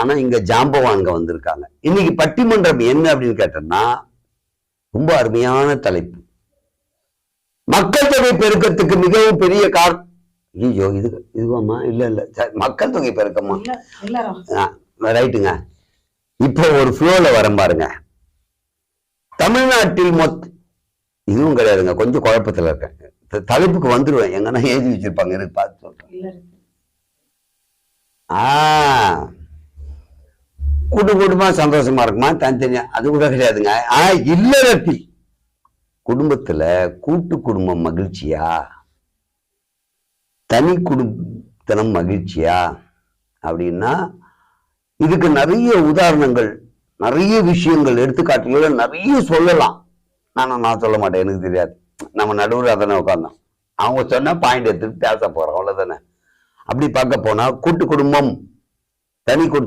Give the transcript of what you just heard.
ஆனா இங்க ஜாம்பவான்க வந்திருக்காங்க. இன்னைக்கு பட்டிமன்றம் என்ன அப்படின்னு கேட்டோம்னா, ரொம்ப அருமையான தலைப்பு. மக்கள் தொகை பெருக்கத்துக்கு மிகவும் பெரிய ஐயோ இதுவாமா இல்ல மக்கள் தொகை பெருக்கமா ரைட்டுங்க. இப்போ ஒரு ஃப்ளோல வரம் பாருங்க. தமிழ்நாட்டில் இதுவும் கிடையாதுங்க, கொஞ்சம் குழப்பத்துல இருக்கேன். தலைப்புக்கு வந்துருவேன், எங்கன்னா எழுதி வச்சிருப்பாங்க, எனக்கு பார்த்து சொல்றேன். குடும்பமா சந்தோஷமா இருக்குமா, தனித்தனியா, அது கூட கிடையாதுங்க. இல்லறத்தில் குடும்பத்துல கூட்டு குடும்பம் மகிழ்ச்சியா, தனி குடும்பத்தனம் மகிழ்ச்சியா அப்படின்னா, இதுக்கு நிறைய உதாரணங்கள், நிறைய விஷயங்கள், எடுத்துக்காட்டுகள் நிறைய சொல்லலாம். நான் சொல்ல மாட்டேன், எனக்கு தெரியாது. நம்ம நடுவில் அதனை உட்காந்தோம், அவங்க சொன்ன பாயிண்ட் எடுத்துட்டு பேச போறோம், அவ்வளவுதானே. அப்படி பார்க்க போனா கூட்டு குடும்பம், தனி குடும்பம்